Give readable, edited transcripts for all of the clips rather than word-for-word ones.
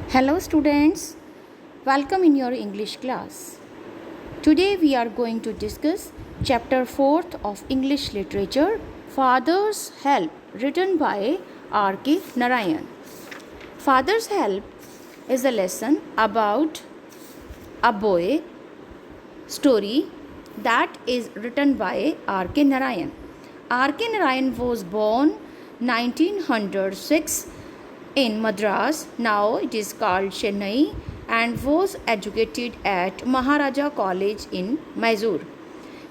Hello students, welcome in your English class. Today we are going to discuss chapter 4th of English literature, Father's Help, written by R.K. Narayan. Father's Help is a lesson about a boy story that is written by R.K. Narayan. R.K. Narayan was born 1906 in Madras, now it is called Chennai, and was educated at Maharaja College in Mysore.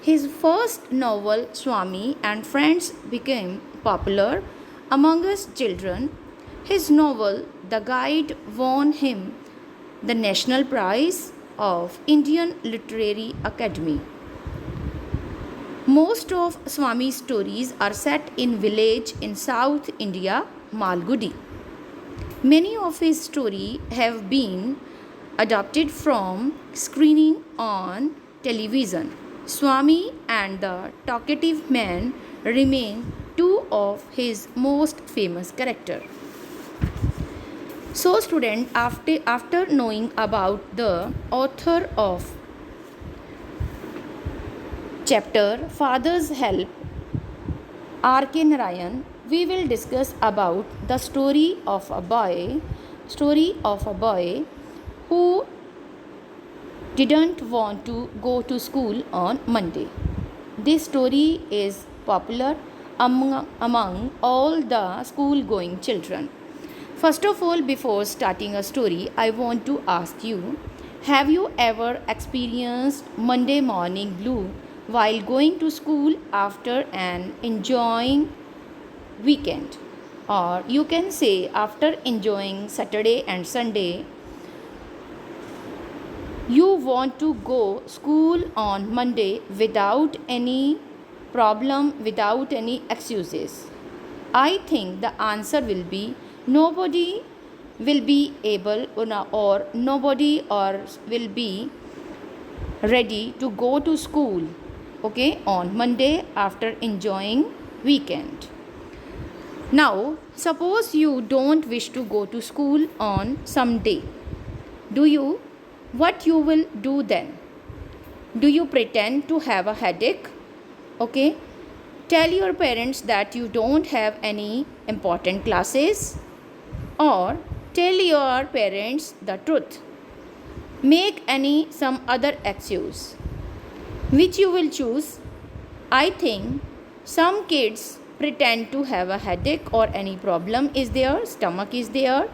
His first novel, Swami and Friends, became popular among us children. His novel, The Guide, won him the National Prize of Indian Literary Academy. Most of Swami's stories are set in village in South India, Malgudi. Many of his stories have been adapted from screening on television. Swami and the Talkative Man remain two of his most famous characters. So student, after knowing about the author of chapter Father's Help, R.K. Narayan, we will discuss about the story of a boy who didn't want to go to school on Monday. This story is popular among all the school going children. First of all, before starting a story, I want to ask you, have you ever experienced Monday morning blue while going to school after an enjoying weekend? Or you can say after enjoying Saturday and Sunday, you want to go school on Monday without any problem, without any excuses. I think the answer will be nobody will be able or nobody or will be ready to go to school on Monday after enjoying weekend. Now, suppose you don't wish to go to school on some day. What you will do then? Do you pretend to have a headache? Tell your parents that you don't have any important classes, or tell your parents the truth. Make some other excuse. Which you will choose? I think some kids pretend to have a headache or any problem is there, stomach is there.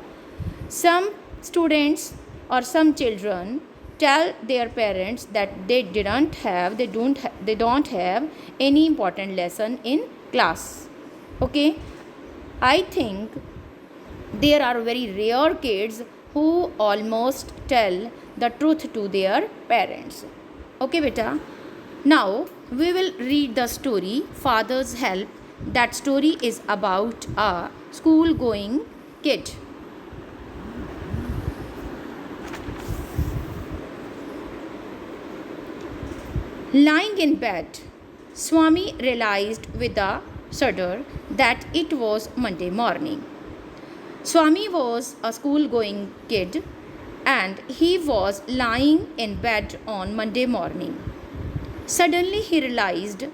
Some students or some children tell their parents that they don't have any important lesson in class. I think there are very rare kids who almost tell the truth to their parents. Beta. Now we will read the story Father's Help. That story is about a school going kid. Lying in bed, Swami realized with a shudder that it was Monday morning. Swami was a school going kid and he was lying in bed on Monday morning. Suddenly he realized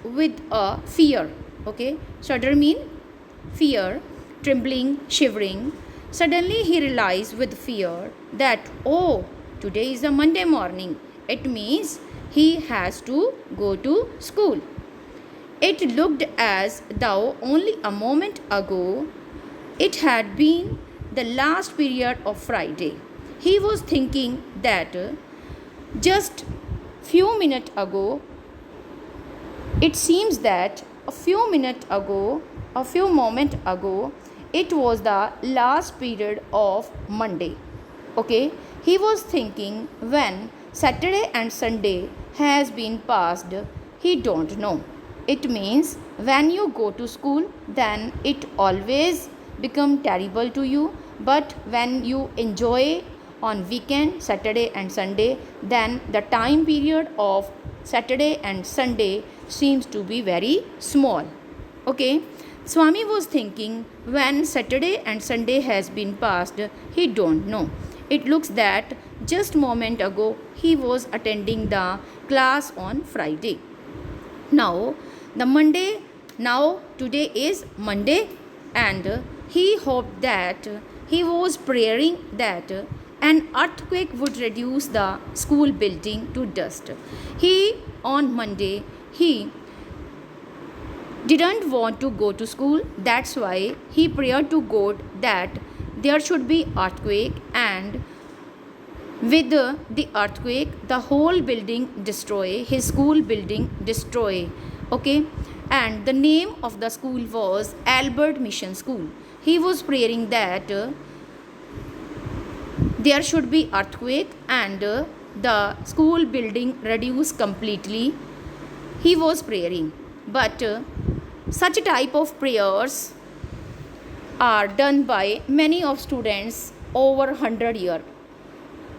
with a fear. Shudder mean fear, trembling, shivering. Suddenly he realized with fear that, today is a Monday morning. It means he has to go to school. It looked as though only a moment ago it had been the last period of Friday. He was thinking that just few moments ago, it seems that a few moments ago, it was the last period of Monday. He was thinking when Saturday and Sunday has been passed, he don't know. It means when you go to school, then it always become terrible to you. But when you enjoy on weekend, Saturday and Sunday, then the time period of Saturday and Sunday seems to be very small. Swami was thinking, when Saturday and Sunday has been passed, he don't know. It looks that just moment ago he was attending the class on Friday. Now the Monday, now today is Monday, and he hoped that he was praying that an earthquake would reduce the school building to dust. He on Monday he didn't want to go to school. That's why he prayed to God that there should be earthquake, and with the earthquake the whole building destroy, his school building destroy. Okay, and the name of the school was Albert Mission School. He was praying that there should be earthquake and the school building reduce completely. He was praying, but such type of prayers are done by many of students over 100 years,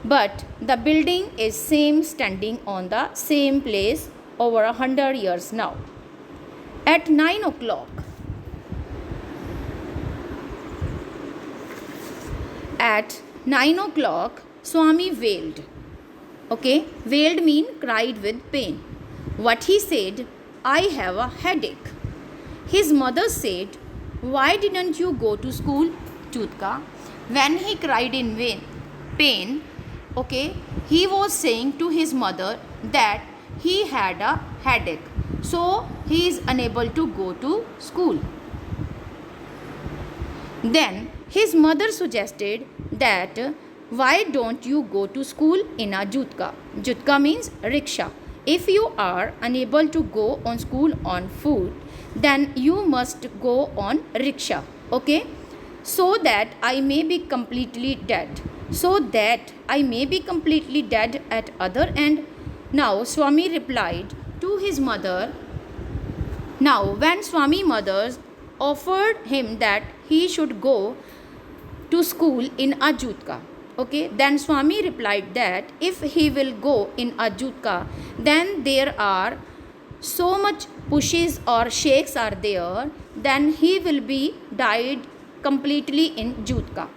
but the building is same standing on the same place over 100 years now. At 9 o'clock, at 9 o'clock, Swami wailed. Okay, wailed mean cried with pain. What he said, I have a headache. His mother said, why didn't you go to school, Chutka? When he cried in pain, okay, he was saying to his mother that he had a headache, so he is unable to go to school. Then his mother suggested that why don't you go to school in a jutka? Jutka means rickshaw. If you are unable to go on school on foot, then you must go on rickshaw. Okay, so that I may be completely dead. So that I may be completely dead at other end. Now Swami replied to his mother. Now when Swami mother offered him that he should go to school in a jutka, okay, then Swami replied that if he will go in a jutka, then there are so much pushes or shakes are there, then he will be died completely in jutka.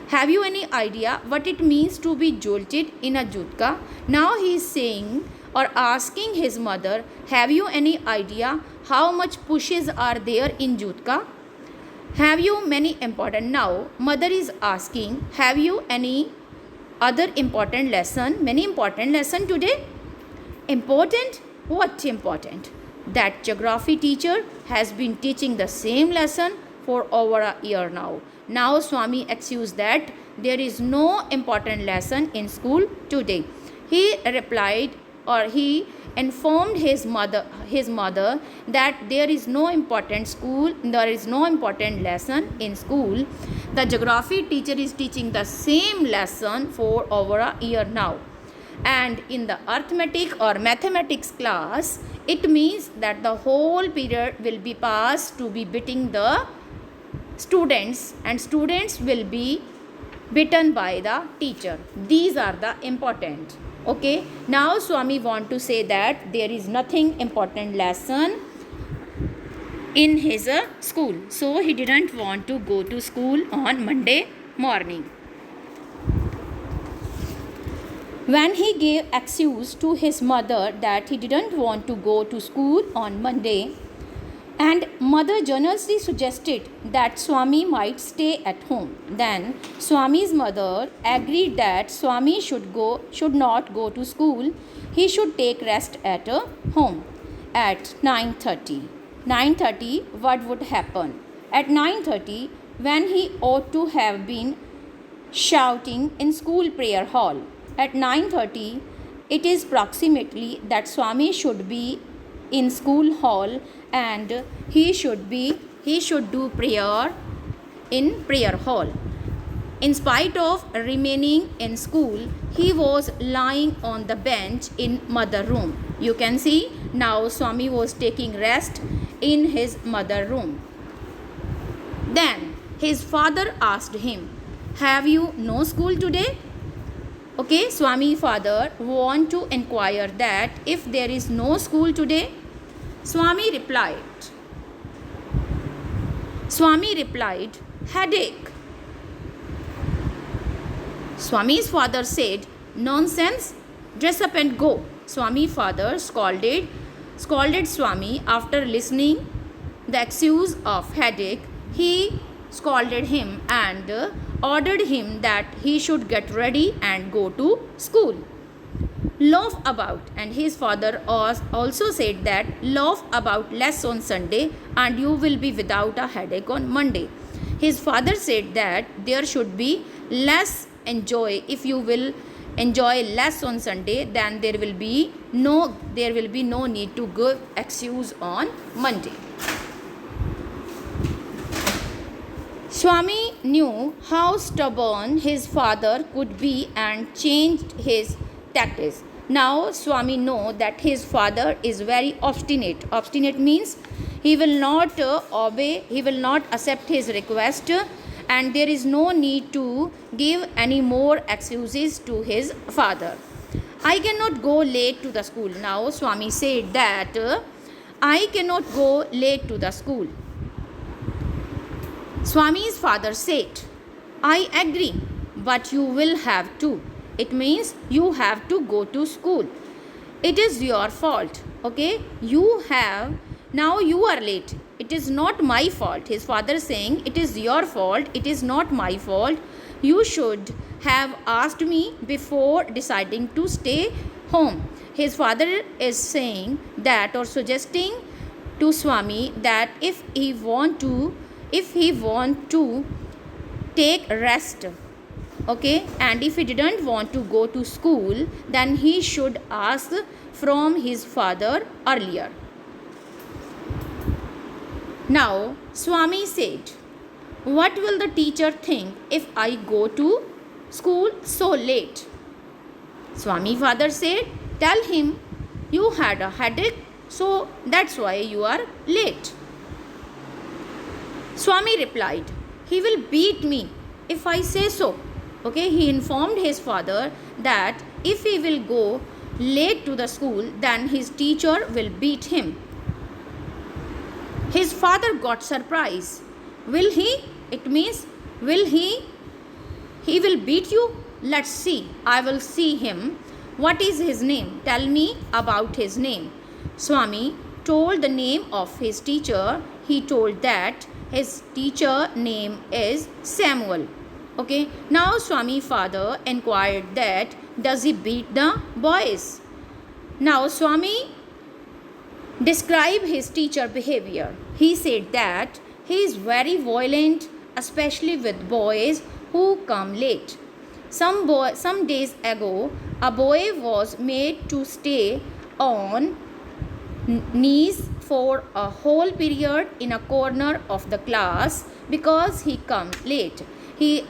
Have you any idea what it means to be jolted in a jutka? Now he is saying or asking his mother, have you any idea how much pushes are there in jutka? Have you many important? Now mother is asking, have you any other important lesson? Many important lesson today? Important? What important? That geography teacher has been teaching the same lesson for over a year now. Now Swami excused that there is no important lesson in school today. He replied, or he informed his mother that there is no important school, there is no important lesson in school. The geography teacher is teaching the same lesson for over a year now. And in the arithmetic or mathematics class, it means that the whole period will be passed to be beating the students, and students will be beaten by the teacher. These are the important. Okay, now Swami want to say that there is nothing important lesson in his school, so he didn't want to go to school on Monday morning. When he gave excuse to his mother that he didn't want to go to school on Monday, and mother generously suggested that Swami might stay at home, then Swami's mother agreed that Swami should not go to school. He should take rest at home. At 9:30, what would happen? At 9:30, when he ought to have been shouting in school prayer hall. At 9:30, it is approximately that Swami should be in school hall, and he should do prayer in prayer hall. In spite of remaining in school, he was lying on the bench in mother room. You can see now Swami was taking rest in his mother room. Then his father asked him, have you no school today? Okay, Swami father want to inquire that if there is no school today. Swami replied, Swami replied, headache. Swami's father said, nonsense, dress up and go. Swami father scolded Swami after listening the excuse of headache. He scolded him and ordered him that he should get ready and go to school. Laugh about, and his father also said that laugh about less on Sunday and you will be without a headache on Monday. His father said that there should be less enjoy. If you will enjoy less on Sunday, then there will be no need to give excuse on Monday. Swami knew how stubborn his father could be and changed his tactics. Now Swami know that his father is very obstinate. Obstinate means he will not obey, he will not accept his request, and there is no need to give any more excuses to his father. I cannot go late to the school. Now Swami said that I cannot go late to the school. Swami's father said, I agree, but you will have to. It means you have to go to school. It is your fault. Okay? Now you are late. It is not my fault. His father is saying, it is your fault. It is not my fault. You should have asked me before deciding to stay home. His father is saying that, or suggesting to Swami that if he want to take rest, okay, and if he didn't want to go to school, then he should ask from his father earlier. Now Swami said, what will the teacher think if I go to school so late? Swami father said, tell him you had a headache, so that's why you are late. Swami replied, he will beat me if I say so. Okay, he informed his father that if he will go late to the school, then his teacher will beat him. His father got surprised. Will he? It means, will he? He will beat you? Let's see. I will see him. What is his name? Tell me about his name. Swami told the name of his teacher. He told that his teacher name is Samuel. Okay. Now Swami father inquired that does he beat the boys? Now Swami described his teacher behavior. He said that he is very violent, especially with boys who come late. Some days ago, a boy was made to stay on knees for a whole period in a corner of the class because he come late. He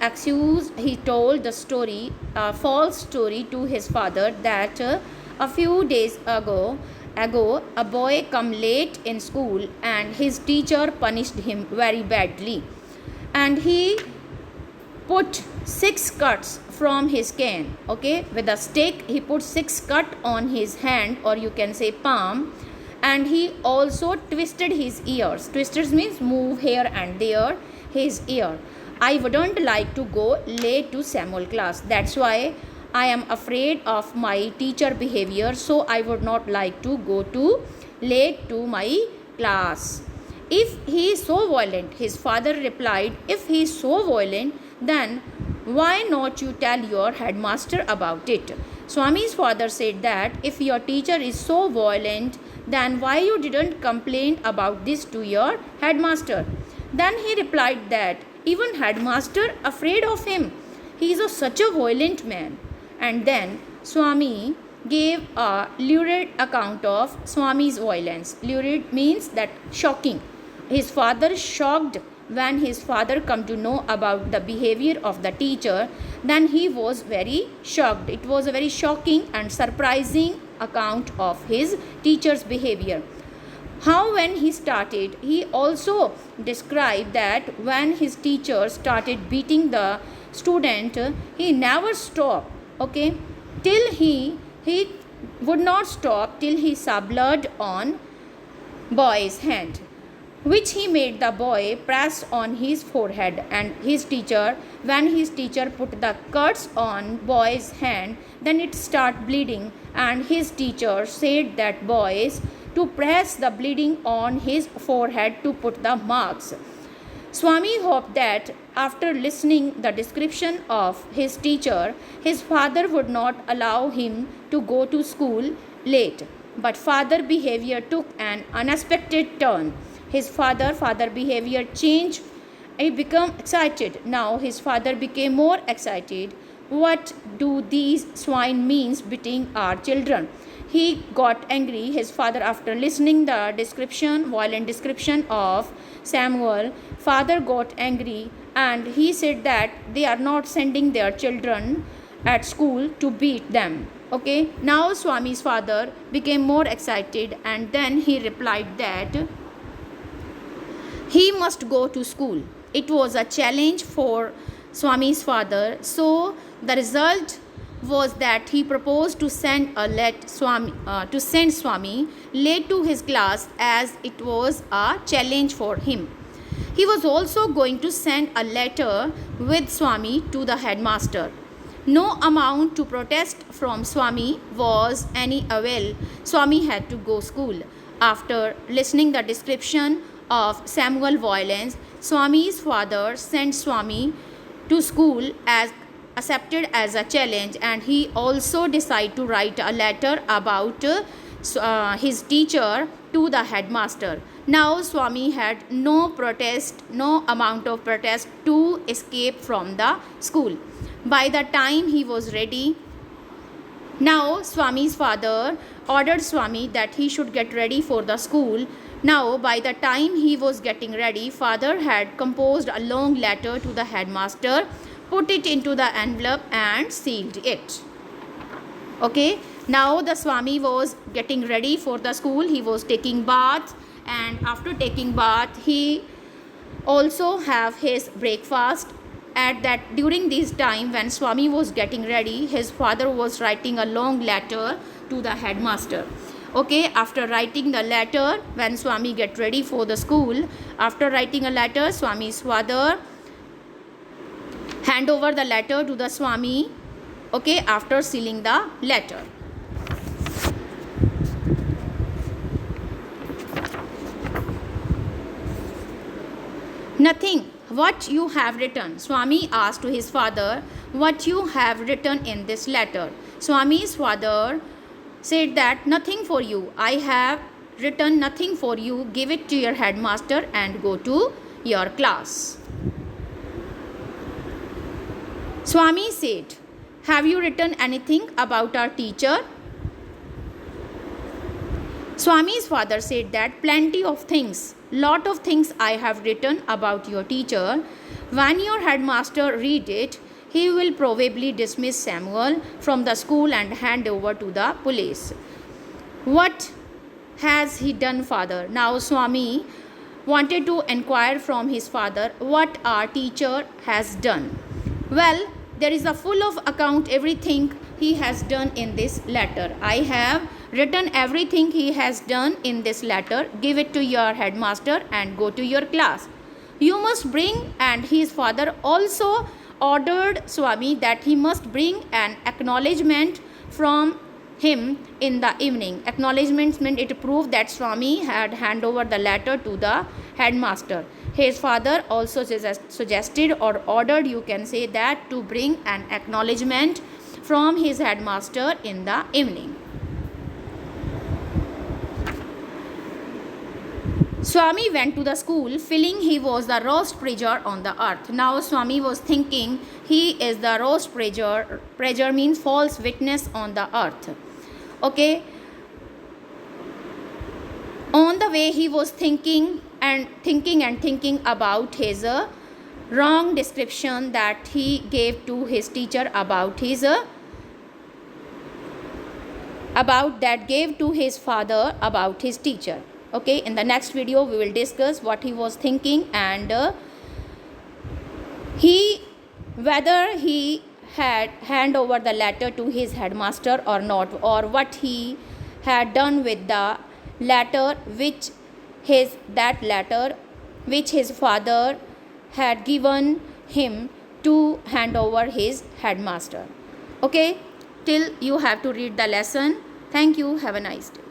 told the story, a false story to his father that a few days ago a boy come late in school and his teacher punished him very badly, and he put 6 cuts from his cane. Okay, with a stick he put 6 cut on his hand, or you can say palm, and he also twisted his ears. Twisted means move here and there his ear. I wouldn't like to go late to Samuel class. That's why I am afraid of my teacher behavior, so I would not like to go late to my class. If he is so violent, his father replied, if he is so violent, then why not you tell your headmaster about it? Swami's father said that if your teacher is so violent, then why you didn't complain about this to your headmaster? Then he replied that even headmaster afraid of him. He is such a violent man. And then Swami gave a lurid account of Swami's violence. Lurid means that shocking. His father shocked when his father come to know about the behavior of the teacher. Then he was very shocked. It was a very shocking and surprising account of his teacher's behavior. How when he started, he also described that when his teacher started beating the student, he never stopped. Okay, till he would not stop till he saw blood on boy's hand. which he made the boy press on his forehead. And when his teacher put the cuts on boy's hand, then it start bleeding, and his teacher said that boys to press the bleeding on his forehead to put the marks. Swami hoped that after listening the description of his teacher, his father would not allow him to go to school late. But father behavior took an unexpected turn. His father behavior changed. He became excited. Now his father became more excited. What do these swine means beating our children? He got angry. His father, after listening the violent description of Samuel, father got angry and he said that they are not sending their children at school to beat them. Okay, now Swami's father became more excited, and then he replied that he must go to school. It was a challenge for Swami's father. So the result was that he proposed to send Swami late to his class, as it was a challenge for him. He was also going to send a letter with Swami to the headmaster. No amount to protest from Swami was any avail. Swami had to go school. After listening the description of Samuel violence, Swami's father sent Swami to school as accepted as a challenge, and he also decided to write a letter about his teacher to the headmaster. Now Swami had no amount of protest to escape from the school. By the time he was ready, now Swami's father ordered Swami that he should get ready for the school. Now by the time he was getting ready, father had composed a long letter to the headmaster, put it into the envelope and sealed it. Okay, now the Swami was getting ready for the school. He was taking bath, and after taking bath he also have his breakfast. During this time when Swami was getting ready, his father was writing a long letter to the headmaster. Okay, after writing the letter, when Swami get ready for the school, after writing a letter, Swami's father hand over the letter to the Swami. Okay, after sealing the letter. Nothing. What you have written? Swami asked to his father, what you have written in this letter? Swami's father said that nothing for you. I have written nothing for you. Give it to your headmaster and go to your class. Swami said, have you written anything about our teacher? Swami's father said that plenty of things, lot of things I have written about your teacher. When your headmaster read it, he will probably dismiss Samuel from the school and hand over to the police. What has he done, father? Now Swami wanted to inquire from his father what our teacher has done. Well, there is a full of account everything he has done in this letter. I have written everything he has done in this letter. Give it to your headmaster and go to your class. You must bring, and his father also ordered Swami that he must bring an acknowledgement from him in the evening. Acknowledgement meant it proved that Swami had handed over the letter to the headmaster. His father also suggested or ordered, you can say that, to bring an acknowledgement from his headmaster in the evening. Swami went to the school feeling he was the roast preacher on the earth. Now Swami was thinking he is the roast preacher. Preacher means false witness on the earth. Okay. On the way he was thinking about his wrong description that he gave to his teacher about his father about his teacher. Okay, in the next video we will discuss what he was thinking and whether he had hand over the letter to his headmaster or not, or what he had done with the letter which that letter which his father had given him to hand over his headmaster. Okay, till you have to read the lesson. Thank you. Have a nice day.